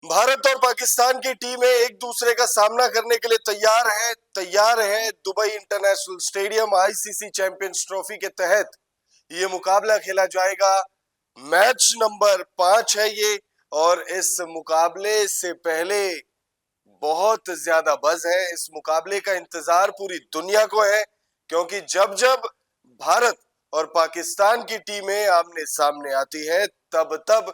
भारत और पाकिस्तान की टीमें एक दूसरे का सामना करने के लिए तैयार है Dubai international stadium ICC champions trophy के तहत ये मुकाबला खेला जाएगा। मैच नंबर 5 है ये। और इस मुकाबले से पहले बहुत ज्यादा बज़ है। इस मुकाबले का इंतजार पूरी दुनिया को है, क्योंकि जब जब भारत और पाकिस्तान की टीमें आमने सामने आती है तब तब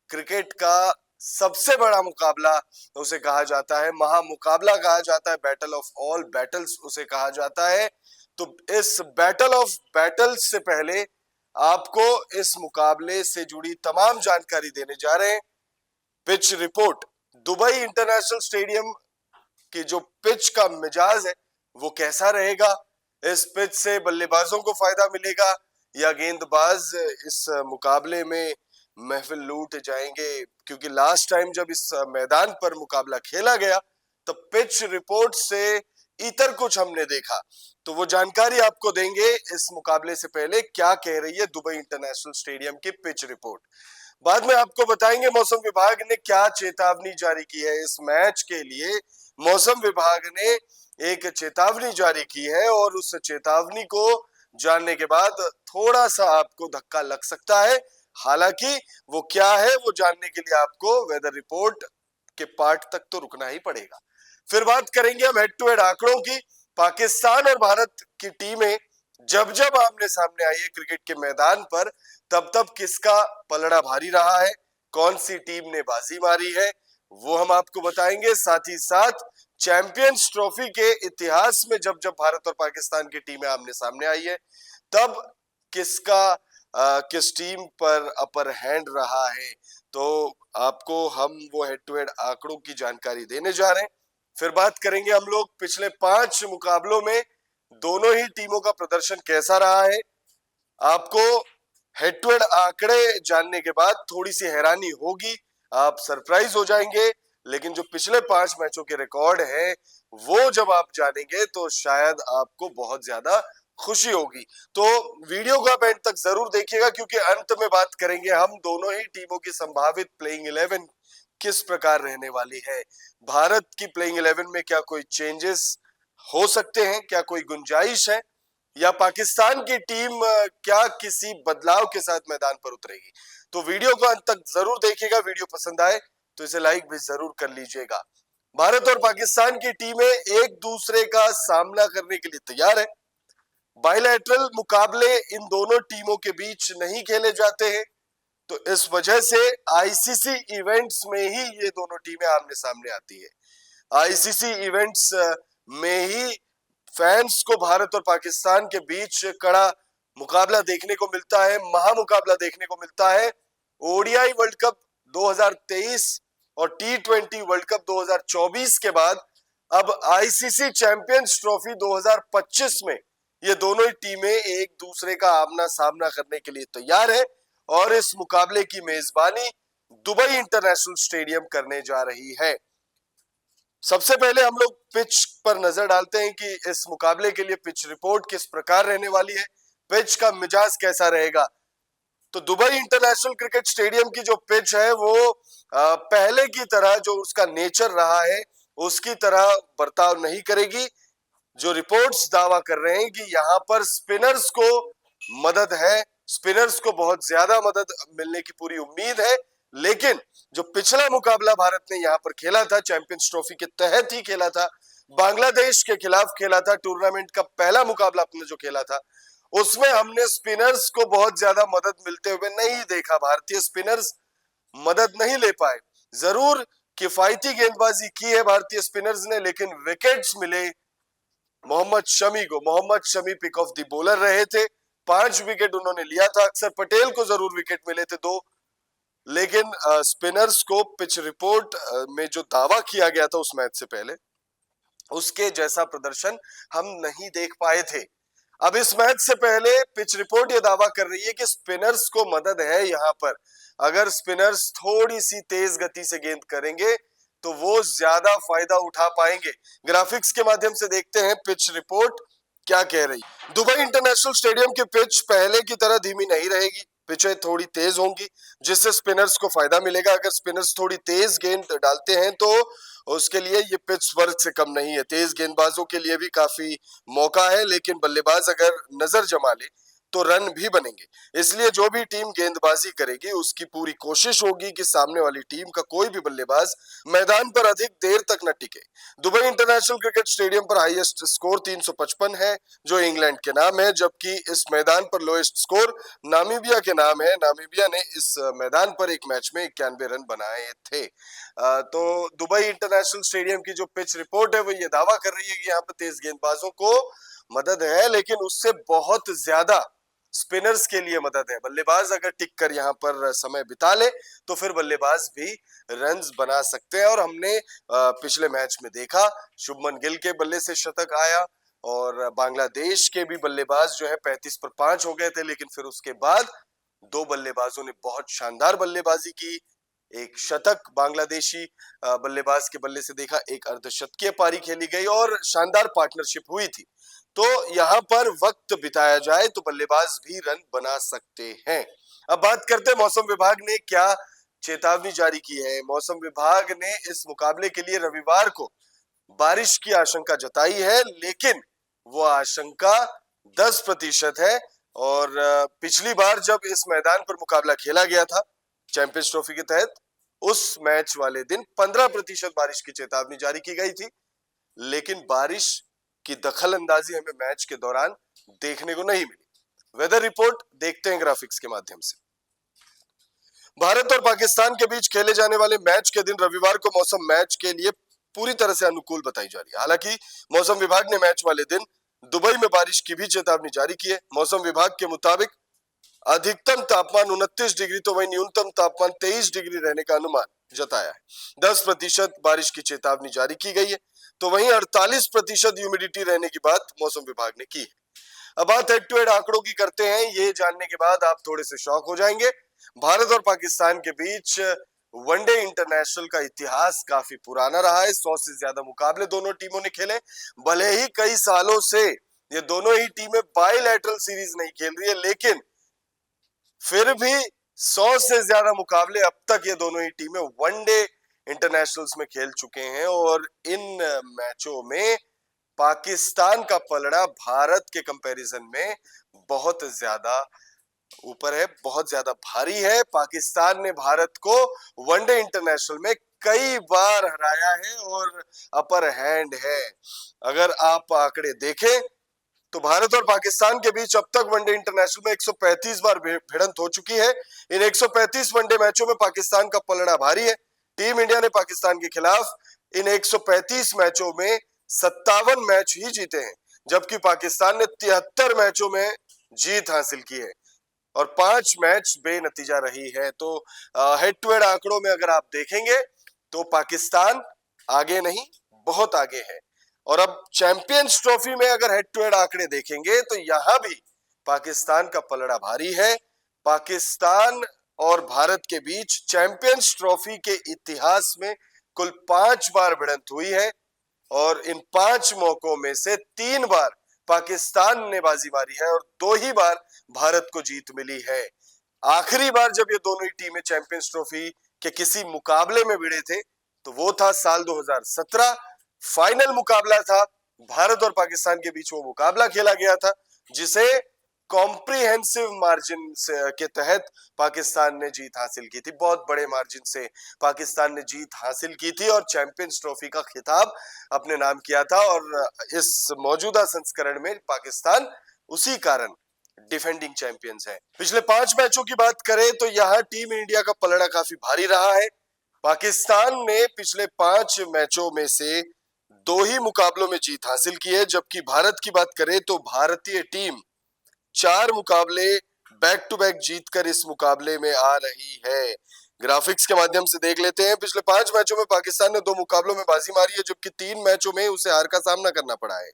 क्रिकेट का सबसे बड़ा मुकाबला उसे कहा जाता है, महामुकाबला कहा जाता है, बैटल ऑफ ऑल बैटल्स उसे कहा जाता है। तो इस बैटल ऑफ बैटल्स से पहले आपको इस मुकाबले से जुड़ी तमाम जानकारी देने जा रहे हैं। Pitch report. Dubai international stadium की जो पिच का मिजाज है वो कैसा रहेगा, इस पिच से बल्लेबाजों को फायदा मिलेगा या गेंदबाज इस मुकाबले में महफिल लूट जाएंगे, क्योंकि लास्ट टाइम जब इस मैदान पर मुकाबला खेला गया तो पिच रिपोर्ट से इतर कुछ हमने देखा। तो वो जानकारी आपको देंगे इस मुकाबले से पहले क्या कह रही है दुबई इंटरनेशनल स्टेडियम की पिच रिपोर्ट। बाद में आपको बताएंगे मौसम विभाग ने क्या चेतावनी जारी की है इस मैच के लिए। मौसम विभाग ने एक चेतावनी जारी की है और उस चेतावनी को जानने के बाद थोड़ा सा आपको धक्का लग सकता है। हालांकि वो क्या है वो जानने के लिए आपको वेदर रिपोर्ट के पार्ट तक तो रुकना ही पड़ेगा। फिर बात करेंगे हम हेड टू हेड आंकड़ों की। पाकिस्तान और भारत की टीमें जब जब आमने सामने आई है क्रिकेट के मैदान पर तब तब किसका पलड़ा भारी रहा है, कौन सी टीम ने बाजी मारी है, वो हम आपको बताएंगे। साथ ही साथ चैंपियंस ट्रॉफी के इतिहास में जब जब भारत और पाकिस्तान की टीमें आमने सामने आई है तब किस टीम पर अपर हैंड रहा है, तो आपको हम वो हेड टू हेड आंकड़ों की जानकारी देने जा रहे हैं। फिर बात करेंगे हम लोग पिछले 5 मुकाबलों में दोनों ही टीमों का प्रदर्शन कैसा रहा है। आपको हेड टू हेड आंकड़े जानने के बाद थोड़ी सी हैरानी होगी, आप सरप्राइज हो जाएंगे, लेकिन जो पिछले 5 मैचों के रिकॉर्ड है वो जब आप जानेंगे तो शायद आपको बहुत ज्यादा खुशी होगी। तो वीडियो को आप एंड तक जरूर देखिएगा, क्योंकि अंत में बात करेंगे हम दोनों ही टीमों की संभावित प्लेइंग 11 किस प्रकार रहने वाली है। भारत की प्लेइंग 11 में क्या कोई चेंजेस हो सकते हैं, क्या कोई गुंजाइश है, या पाकिस्तान की टीम क्या किसी बदलाव के साथ मैदान पर उतरेगी। तो वीडियो को अंत तक जरूर देखिएगा। वीडियो पसंद आए तो इसे लाइक भी जरूर कर लीजिएगा। भारत और पाकिस्तान की टीमें एक दूसरे का सामना करने के लिए तैयार है। बायलैटरल मुकाबले इन दोनों टीमों के बीच नहीं खेले जाते हैं, तो इस वजह से आईसीसी इवेंट्स में ही ये दोनों टीमें आमने सामने आती है। आईसीसी इवेंट्स में ही फैंस को भारत और पाकिस्तान के बीच कड़ा मुकाबला देखने को मिलता है, महामुकाबला देखने को मिलता है। ओडीआई वर्ल्ड कप 2023 और टी20 वर्ल्ड कप 2024 के बाद अब आईसीसी चैंपियंस ट्रॉफी 2025 में ये दोनों ही टीमें एक दूसरे का आमना सामना करने के लिए तैयार है और इस मुकाबले की मेजबानी दुबई इंटरनेशनल स्टेडियम करने जा रही है। सबसे पहले हम लोग पिच पर नजर डालते हैं कि इस मुकाबले के लिए पिच रिपोर्ट किस प्रकार रहने वाली है, पिच का मिजाज कैसा रहेगा। तो दुबई इंटरनेशनल क्रिकेट स्टेडियम की जो पिच है वो पहले की तरह जो उसका नेचर रहा है उसकी तरह बर्ताव नहीं करेगी। जो रिपोर्ट्स दावा कर रहे हैं कि यहाँ पर स्पिनर्स को मदद है, स्पिनर्स को बहुत ज्यादा मदद मिलने की पूरी उम्मीद है। लेकिन जो पिछला मुकाबला भारत ने यहाँ पर खेला था, चैंपियंस ट्रॉफी के तहत ही खेला था, बांग्लादेश के खिलाफ खेला था, टूर्नामेंट का पहला मुकाबला अपने जो खेला था उसमें हमने स्पिनर्स को बहुत ज्यादा मदद मिलते हुए नहीं देखा। भारतीय स्पिनर्स मदद नहीं ले पाए। जरूर किफायती गेंदबाजी की है भारतीय स्पिनर्स ने, लेकिन विकेट्स मिले मोहम्मद शमी को। Mohammed Shami pick of the bowler रहे थे, 5 विकेट उन्होंने लिया था। अक्सर पटेल को जरूर विकेट मिले थे 2, लेकिन स्पिनर्स को पिच रिपोर्ट में जो दावा किया गया था उस मैच से पहले उसके जैसा प्रदर्शन हम नहीं देख पाए थे। अब इस मैच से पहले पिच रिपोर्ट ये दावा कर रही है कि स्पिनर्स को मदद है यहाँ पर। अगर स्पिनर्स थोड़ी सी तेज गति से गेंद करेंगे तो वो ज्यादा फायदा उठा पाएंगे। ग्राफिक्स के माध्यम से देखते हैं पिच रिपोर्ट क्या कह रही है। दुबई इंटरनेशनल स्टेडियम की पिच पहले की तरह धीमी नहीं रहेगी। पिचें थोड़ी तेज होंगी, जिससे स्पिनर्स को फायदा मिलेगा। अगर स्पिनर्स थोड़ी तेज गेंद डालते हैं तो उसके लिए ये पिच वर्ग से कम नहीं है, तेज गेंदबाजों के लिए भी काफी मौका है, लेकिन बल्लेबाज अगर नजर जमा ले तो रन भी बनेंगे। इसलिए जो भी टीम गेंदबाजी करेगी उसकी पूरी कोशिश होगी कि सामने वाली टीम का कोई भी बल्लेबाज मैदान पर अधिक देर तक न टिके। दुबई इंटरनेशनल क्रिकेट स्टेडियम पर हाईएस्ट स्कोर 355 है, जो इंग्लैंड के नाम है, जबकि इस मैदान पर लोएस्ट स्कोर नामीबिया के नाम है। नामीबिया ने इस मैदान पर एक मैच में 91 रन बनाए थे। तो दुबई इंटरनेशनल स्टेडियम की जो पिच रिपोर्ट है वो ये दावा कर रही है कि यहाँ पर तेज गेंदबाजों को मदद है, लेकिन उससे बहुत ज्यादा स्पिनर्स के लिए मदद है। बल्लेबाज अगर टिक कर यहाँ पर समय बिता ले तो फिर बल्लेबाज भी रन्स बना सकते हैं। और हमने पिछले मैच में देखा, शुभमन गिल के बल्ले से शतक आया और बांग्लादेश के भी बल्लेबाज जो है 35 पर 5 हो गए थे, लेकिन फिर उसके बाद दो बल्लेबाजों ने बहुत शानदार बल्लेबाजी की। एक शतक बांग्लादेशी बल्लेबाज के बल्ले से देखा, एक अर्धशतकीय पारी खेली गई और शानदार पार्टनरशिप हुई थी। तो यहाँ पर वक्त बिताया जाए तो बल्लेबाज भी रन बना सकते हैं। अब बात करते हैं मौसम विभाग ने क्या चेतावनी जारी की है। मौसम विभाग ने इस मुकाबले के लिए रविवार को बारिश की आशंका जताई है, लेकिन वो आशंका 10% है। और पिछली बार जब इस मैदान पर मुकाबला खेला गया था चैंपियंस ट्रॉफी के तहत, उस मैच वाले दिन 15% बारिश की चेतावनी जारी की गई थी, लेकिन बारिश की दखल अंदाजी हमें मैच के दौरान देखने को नहीं मिली। वेदर रिपोर्ट देखते हैं ग्राफिक्स के माध्यम से। भारत और पाकिस्तान के बीच खेले जाने वाले मैच के दिन रविवार को मौसम मैच के लिए पूरी तरह से अनुकूल बताई जा रही है। हालांकि मौसम विभाग ने मैच वाले दिन दुबई में बारिश की भी चेतावनी जारी की है। मौसम विभाग के मुताबिक अधिकतम तापमान 29 डिग्री तो वही न्यूनतम तापमान 23 डिग्री रहने का अनुमान जताया है। 10% बारिश की चेतावनी जारी की गई है, तो वहीं 48% ह्यूमिडिटी रहने की बात मौसम विभाग ने की है। अब बात हेड टू हेड आंकड़ों की करते हैं। ये जानने के बाद आप थोड़े से शॉक हो जाएंगे। भारत और पाकिस्तान के बीच वनडे इंटरनेशनल का इतिहास काफी पुराना रहा है। 100 से ज्यादा मुकाबले दोनों टीमों ने खेले। भले ही कई सालों से ये दोनों ही टीमें बायलैटरल सीरीज नहीं खेल रही है, लेकिन फिर भी 100 से ज्यादा मुकाबले अब तक ये दोनों ही टीमें वनडे इंटरनेशनल्स में खेल चुके हैं। और इन मैचों में पाकिस्तान का पलड़ा भारत के कंपैरिजन में बहुत ज्यादा ऊपर है, बहुत ज्यादा भारी है। पाकिस्तान ने भारत को वनडे इंटरनेशनल में कई बार हराया है और अपर हैंड है। अगर आप आंकड़े देखें तो भारत और पाकिस्तान के बीच अब तक वनडे इंटरनेशनल में 135 बार भिड़ंत हो चुकी है। इन 135 वनडे मैचों में पाकिस्तान का पलड़ा भारी है। टीम इंडिया ने पाकिस्तान के खिलाफ इन 135 मैचों में 57 मैच ही जीते हैं, जबकि पाकिस्तान ने 73 मैचों में जीत हासिल की है और 5 मैच बेनतीजा रही है। तो हेड टू हेड आंकड़ों में अगर आप देखेंगे तो पाकिस्तान आगे नहीं, बहुत आगे है। और अब चैंपियंस ट्रॉफी में अगर हेड टू हेड आंकड़े देखेंगे तो यहां भी पाकिस्तान का पलड़ा भारी है। पाकिस्तान और भारत के बीच चैंपियंस ट्रॉफी के इतिहास में कुल 5 बार भिड़ंत हुई है और इन 5 मौकों में से 3 बार पाकिस्तान ने बाजी मारी है और 2 ही बार भारत को जीत मिली है। आखिरी बार जब ये दोनों ही टीमें चैंपियंस ट्रॉफी के किसी मुकाबले में भिड़े थे तो वो था साल 2017। फाइनल मुकाबला था, भारत और पाकिस्तान के बीच वो मुकाबला खेला गया था, जिसे कॉम्प्रिहेंसिव मार्जिन के तहत पाकिस्तान ने जीत हासिल की थी। बहुत बड़े मार्जिन से पाकिस्तान ने जीत हासिल की थी और चैंपियंस ट्रॉफी का खिताब अपने नाम किया था। और इस मौजूदा संस्करण में पाकिस्तान उसी कारण डिफेंडिंग चैंपियंस है। पिछले 5 मैचों की बात करें तो यहाँ टीम इंडिया का पलड़ा काफी भारी रहा है। पाकिस्तान ने पिछले 5 मैचों में से 2 ही मुकाबलों में जीत हासिल की है, जबकि भारत की बात करें तो भारतीय टीम 4 मुकाबले बैक टू बैक जीतकर इस मुकाबले में आ रही है। ग्राफिक्स के माध्यम से देख लेते हैं। पिछले 5 मैचों में पाकिस्तान ने 2 मुकाबलों में बाजी मारी है, जबकि 3 मैचों में उसे हार का सामना करना पड़ा है।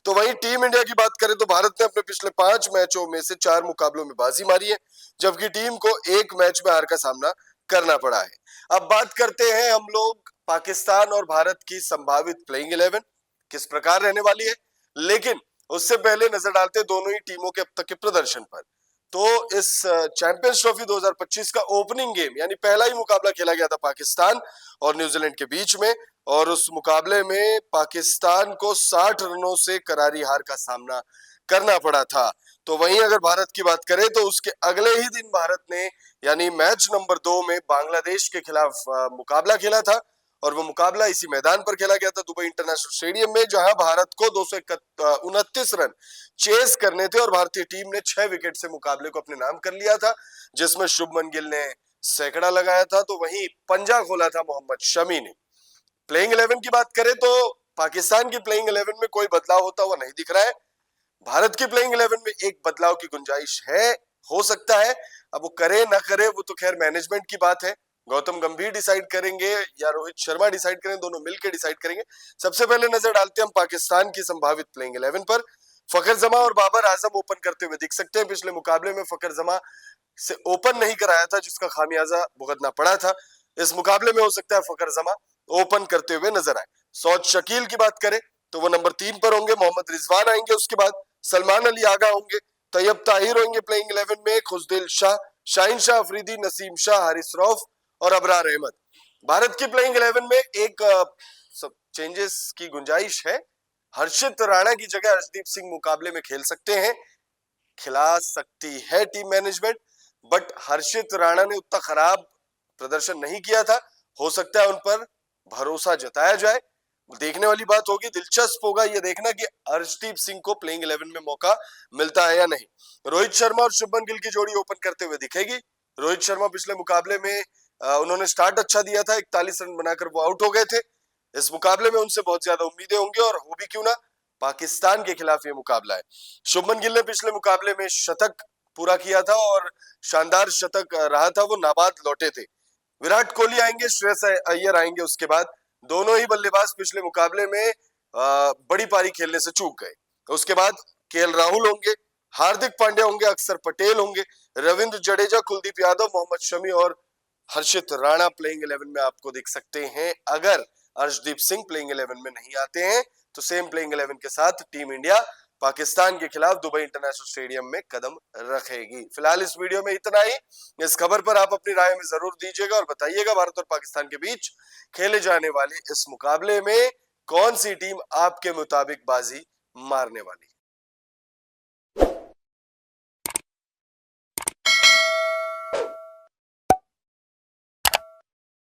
तो वहीं टीम इंडिया की बात करें तो भारत ने अपने पिछले 5 मैचों में से 4 मुकाबलों में बाजी मारी है, जबकि टीम को 1 मैच में हार का सामना करना पड़ा है। अब बात करते हैं हम लोग पाकिस्तान और भारत की संभावित प्लेइंग 11 किस प्रकार रहने वाली है, लेकिन उससे पहले नजर डालते दोनों ही टीमों के अब तक के प्रदर्शन पर। तो इस चैंपियंस ट्रॉफी 2025 का ओपनिंग गेम यानी पहला ही मुकाबला खेला गया था पाकिस्तान और न्यूजीलैंड के बीच में, और उस मुकाबले में पाकिस्तान को 60 रनों से करारी हार का सामना करना पड़ा था। तो वहीं अगर भारत की बात करें तो उसके अगले ही दिन भारत ने यानी मैच नंबर 2 में बांग्लादेश के खिलाफ मुकाबला खेला था, और वो मुकाबला इसी मैदान पर खेला गया था दुबई इंटरनेशनल स्टेडियम में, जहां भारत को 229 रन चेस करने थे और भारतीय टीम ने 6 विकेट से मुकाबले को अपने नाम कर लिया था, जिसमें शुभमन गिल ने सैकड़ा लगाया था तो वहीं पंजा खोला था मोहम्मद शमी ने। प्लेइंग 11 की बात करें तो पाकिस्तान की प्लेइंग 11 में कोई बदलाव होता हुआ नहीं दिख रहा है। भारत की प्लेइंग 11 में एक बदलाव की गुंजाइश है, हो सकता है। अब वो करे ना करे वो तो खैर मैनेजमेंट की बात है, गौतम गंभीर डिसाइड करेंगे या रोहित शर्मा डिसाइड करेंगे, दोनों मिलकर डिसाइड करेंगे। सबसे पहले नजर डालते हैं हम पाकिस्तान की संभावित प्लेइंग 11 पर। फखर जमा और बाबर आजम ओपन करते हुए दिख सकते हैं। पिछले मुकाबले में फखर जमा से ओपन नहीं कराया था, जिसका खामियाजा भुगतना पड़ा था। इस मुकाबले में हो सकता है फखर जमा ओपन करते हुए नजर आए। सौद शकील की बात करें तो वो नंबर 3 पर होंगे, मोहम्मद रिजवान आएंगे, उसके बाद सलमान अली आगा होंगे, तैयब ताहिर होंगे प्लेइंग 11 में, खुशदिल शाह, शाहीन शाह अफरीदी, नसीम शाह, हारिस रऊफ और अबरार अहमद। भारत की प्लेइंग 11 में एक चेंजेस की गुंजाइश है। हर्षित राणा की जगह अर्शदीप सिंह मुकाबले में खेल सकते हैं, खिला सकती है टीम मैनेजमेंट, बट हर्षित राणा ने उतना खराब प्रदर्शन नहीं किया था, हो सकता है उन पर भरोसा जताया जाए। देखने वाली बात होगी, दिलचस्प होगा ये देखना कि अर्शदीप सिंह को प्लेइंग 11 में मौका मिलता है या नहीं। रोहित शर्मा और शुभमन गिल की जोड़ी ओपन करते हुए दिखेगी। रोहित शर्मा पिछले मुकाबले में उन्होंने स्टार्ट अच्छा दिया था, 41 रन बनाकर वो आउट हो गए थे। इस मुकाबले में उनसे बहुत ज्यादा उम्मीदें होंगी, और हो भी क्यों ना, पाकिस्तान के खिलाफ ये मुकाबला है। शुभमन गिल ने पिछले मुकाबले में शतक पूरा किया था और शानदार शतक रहा था, वो नाबाद लौटे थे। विराट कोहली आएंगे, श्रेयस अय्यर आएंगे, उसके बाद दोनों ही बल्लेबाज पिछले मुकाबले में बड़ी पारी खेलने से चूक गए। उसके बाद केएल राहुल होंगे, हार्दिक पांड्या होंगे, अक्षर पटेल होंगे, रविंद्र जडेजा, कुलदीप यादव, मोहम्मद शमी और हर्षित राणा प्लेइंग 11 में आपको दिख सकते हैं। अगर अर्शदीप सिंह प्लेइंग 11 में नहीं आते हैं तो सेम प्लेइंग 11 के साथ टीम इंडिया पाकिस्तान के खिलाफ दुबई इंटरनेशनल स्टेडियम में कदम रखेगी। फिलहाल इस वीडियो में इतना ही। इस खबर पर आप अपनी राय में जरूर दीजिएगा और बताइएगा भारत और पाकिस्तान के बीच खेले जाने वाले इस मुकाबले में कौन सी टीम आपके मुताबिक बाजी मारने वाली है।